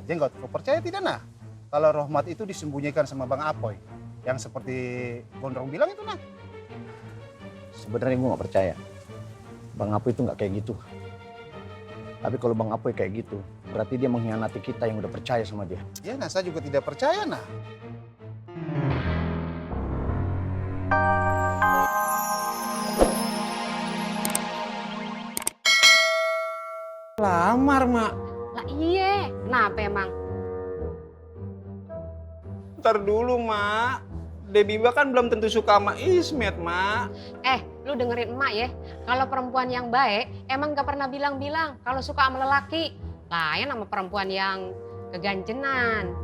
Jenggot, kau percaya tidak nah? Kalau rahmat itu disembunyikan sama Bang Apoy. Yang seperti Gondrong bilang itu nah. Sebenarnya gue gak percaya. Bang Apoy itu gak kayak gitu. Tapi kalau Bang Apoy kayak gitu, berarti dia mengkhianati kita yang udah percaya sama dia. Ya nah, saya juga tidak percaya nah. Lamar, Mak. Lah iye, kenapa emang? Ntar dulu, Mak. Debiba kan belum tentu suka sama Ismet, Mak. Lu dengerin emak ya. Kalau perempuan yang baik, emang gak pernah bilang-bilang kalau suka sama lelaki. Lain sama perempuan yang kegancenan.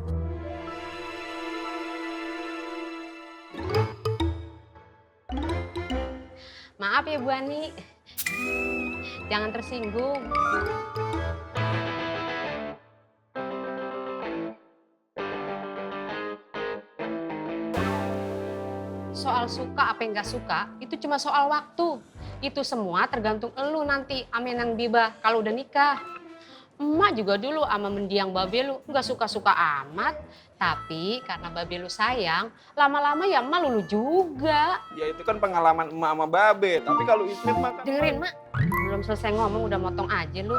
Maaf ya Bu Ani. Jangan tersinggung. Soal suka apa yang gak suka, itu cuma soal waktu. Itu semua tergantung elu nanti sama Nang Biba kalau udah nikah. Emak juga dulu sama mendiang babe lu gak suka-suka amat. Tapi karena babe lu sayang, lama-lama ya emak lulu juga. Ya itu kan pengalaman emak sama babe. Tapi kalau Ismet mah kan... Dengerin mak, belum selesai ngomong udah motong aja lu.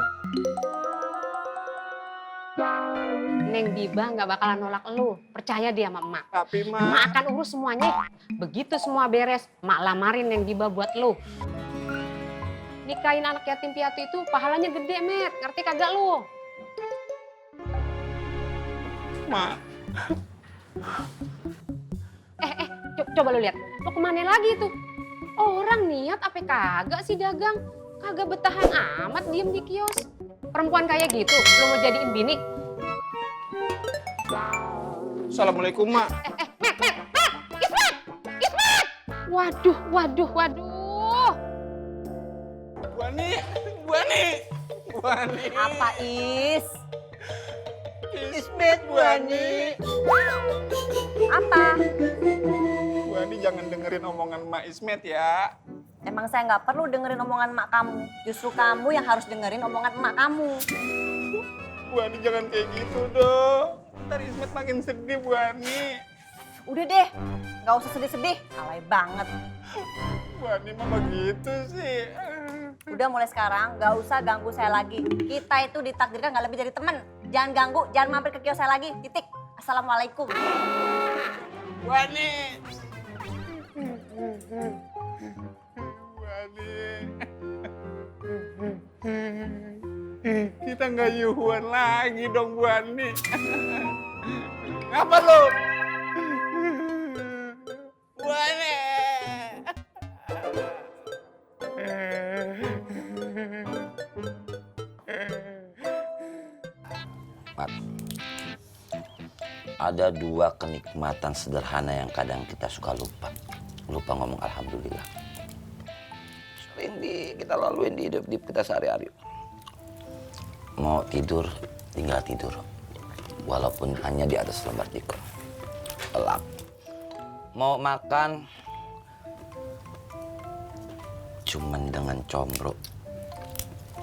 Neng Biba gak bakalan nolak lu, percaya dia sama emak. Tapi, Mak... Emak akan urus semuanya. Begitu semua beres, emak lamarin Neng Biba buat lu. Nikahin anak yatim piatu itu pahalanya gede, Met. Ngerti kagak lu? Mak... Coba lu lihat. Lu kemana lagi tuh? Orang niat apa kagak sih dagang? Kagak betahan amat diem di kios. Perempuan kayak gitu, lu mau jadiin bini? Assalamualaikum, Mak. Met! Ismet! Waduh. Bu Ani. Apa Is? Ismet, Bu Ani. Apa? Bu Ani jangan dengerin omongan Mak Ismet ya. Emang saya nggak perlu dengerin omongan emak kamu. Justru kamu yang harus dengerin omongan emak kamu. Bu Ani jangan kayak gitu dong. Ntar Ismet makin sedih, Bu Ani. Udah deh, nggak usah sedih-sedih. Alay banget. Bu Ani mah begitu sih. Udah mulai sekarang nggak usah ganggu saya lagi. Kita itu ditakdirkan nggak lebih dari teman. Jangan ganggu, jangan mampir ke kios saya lagi. Titik. Assalamualaikum. Bu Ani. Bu Ani. Kita nggak yuhuan lagi dong, Bu Ani. Apa lo? Bu Ani. Mat, ada dua kenikmatan sederhana yang kadang kita suka lupa. Lupa ngomong alhamdulillah. Sering kita laluin di hidup kita sehari-hari. Mau tidur, tinggal tidur. Walaupun hanya di atas lembar tikar. Elap. Mau makan, cuman dengan combro.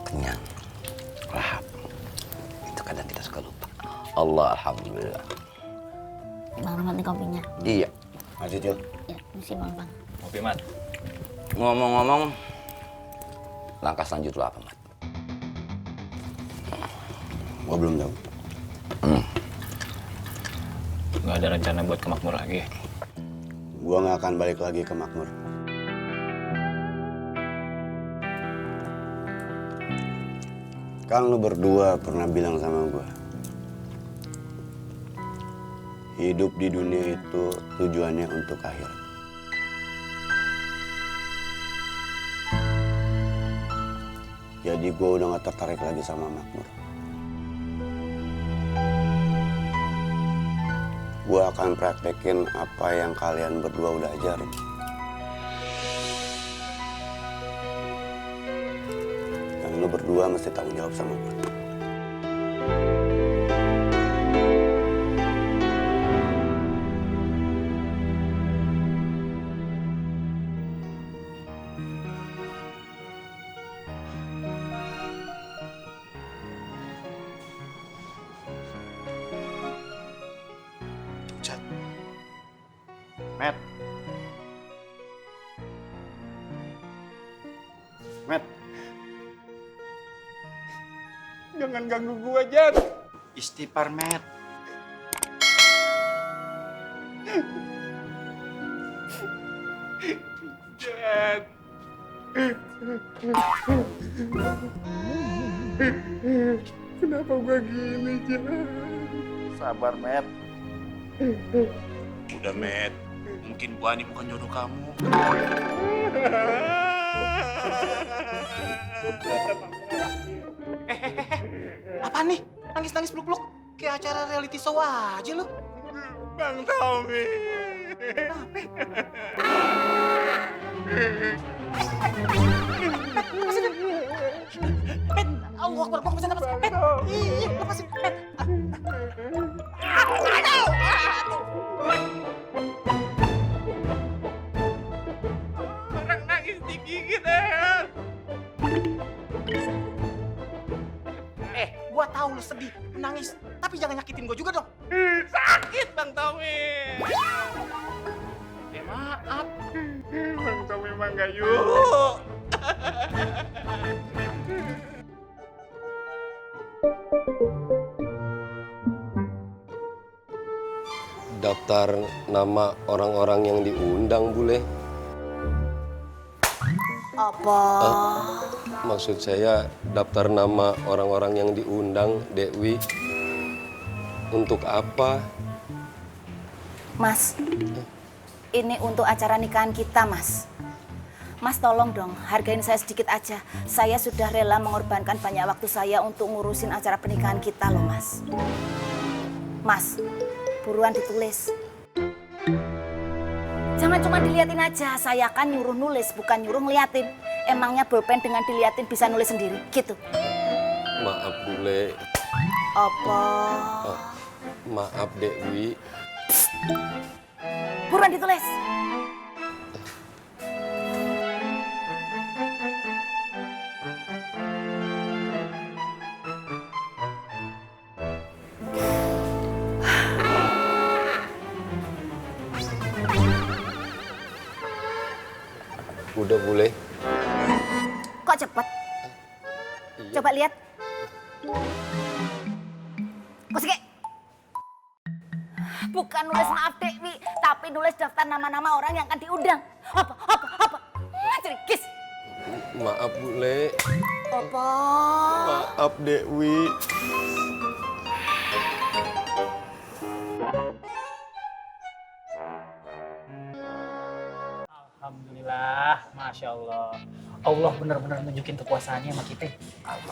Kenyang. Lahap. Itu kadang kita suka lupa. Allah alhamdulillah. Bang Rahmat nih kopinya. Iya. Aja, Jul. Ya, misi Bang. Kopi, Mat. Ngomong-ngomong, langkah selanjut lo apa, Mat? Gua belum tahu. Nggak ada rencana buat ke Makmur lagi. Gua nggak akan balik lagi ke Makmur. Kan lu berdua pernah bilang sama gua, hidup di dunia itu tujuannya untuk akhirat. Jadi gua udah gak tertarik lagi sama Makmur. Gua akan praktekin apa yang kalian berdua udah ajarin. Dan lu berdua mesti tanggung jawab sama gua. Met. Jangan ganggu gua, Jan. Istighfar, Met. Jan. Kenapa gua gini, Jan? Sabar, Met. Udah, Met. Mungkin Bu Ani bukan jodoh kamu. Apa nih? Nangis-nangis peluk-peluk? Kayak acara reality show aja lu. Bang Tommy. Pet, Allah Akbar, gua bisa nafas. Pet, iya, lepasin. Pet. Orang nangis digigit, eh. Gua tahu lu sedih, nangis. Tapi jangan nyakitin gua juga dong. Sakit, Bang Tommy. Maaf. Bang Tommy mah nggak yuk. Daftar nama orang-orang yang diundang, Bule. Apa? Maksud saya daftar nama orang-orang yang diundang, Dewi. Untuk apa? Mas, ini untuk acara nikahan kita, Mas. Mas tolong dong, hargain saya sedikit aja. Saya sudah rela mengorbankan banyak waktu saya untuk ngurusin acara pernikahan kita loh, Mas. Mas, buruan ditulis. Jangan cuma diliatin aja, saya kan nyuruh nulis, bukan nyuruh ngeliatin. Emangnya bolpen dengan diliatin bisa nulis sendiri, gitu. Maaf, Bule. Apa? Maaf, Dewi. Buruan ditulis. Udah, Bule. Kok cepet? Iya. Coba lihat. Kosike. Bukan nulis maaf Dewi, tapi nulis daftar nama-nama orang yang akan diundang. Apa? Cerikis. Maaf, Bule. Apa? Maaf, Dewi. Alhamdulillah, Masya Allah. Allah benar-benar nunjukin kekuasaannya sama kita.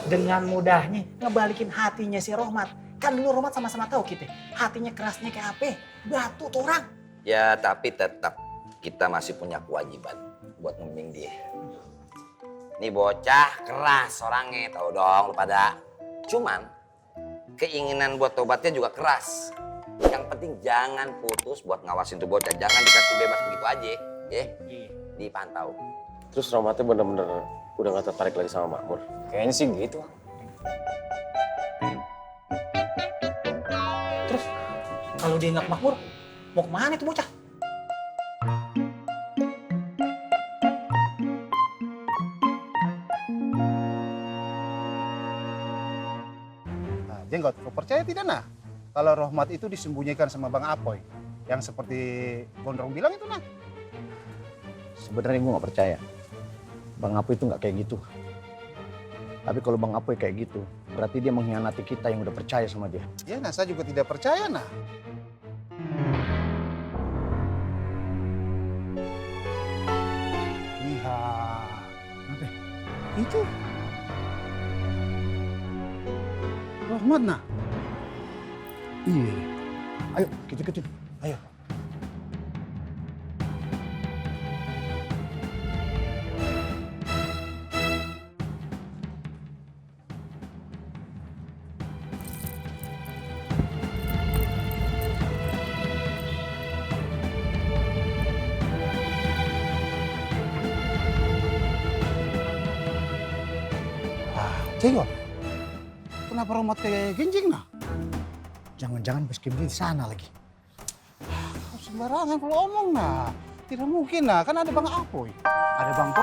Dengan mudahnya ngebalikin hatinya si Rohmat. Kan dulu Rohmat sama-sama tahu kita. Hatinya kerasnya kayak apa? Batu tuh orang. Ya tapi tetap kita masih punya kewajiban buat membimbing dia. Nih bocah keras orangnya, tahu dong lu pada. Cuman keinginan buat tobatnya juga keras. Yang penting jangan putus buat ngawasin tuh bocah. Jangan dikasih bebas begitu aja, ya. Dipantau. Terus Romatnya bener-bener udah gak tertarik lagi sama Makmur? Kayaknya sih gitu. Terus kalau dia nggak makmur, mau kemana itu bocah? Nah, Jenggot, kau percaya tidak nah? Kalau Rohmat itu disembunyikan sama Bang Apoy. Yang seperti Gondrong bilang itu nah. Sebenarnya gue nggak percaya. Bang Apoy itu nggak kayak gitu. Tapi kalau Bang Apoy kayak gitu, berarti dia mengkhianati kita yang udah percaya sama dia. Ya nah, saya juga tidak percaya nah. Iya. Apa? Itu. Rohmat nah. Iya. Ayo, kita ikutin. Ayo. Jenggot, kenapa Rohmat kayak genjing nah? Jangan-jangan bos Kim di sana lagi. Kau sembarangan kalau omong nah. Tidak mungkin nah, kan ada Bang Apoy. Ada Bang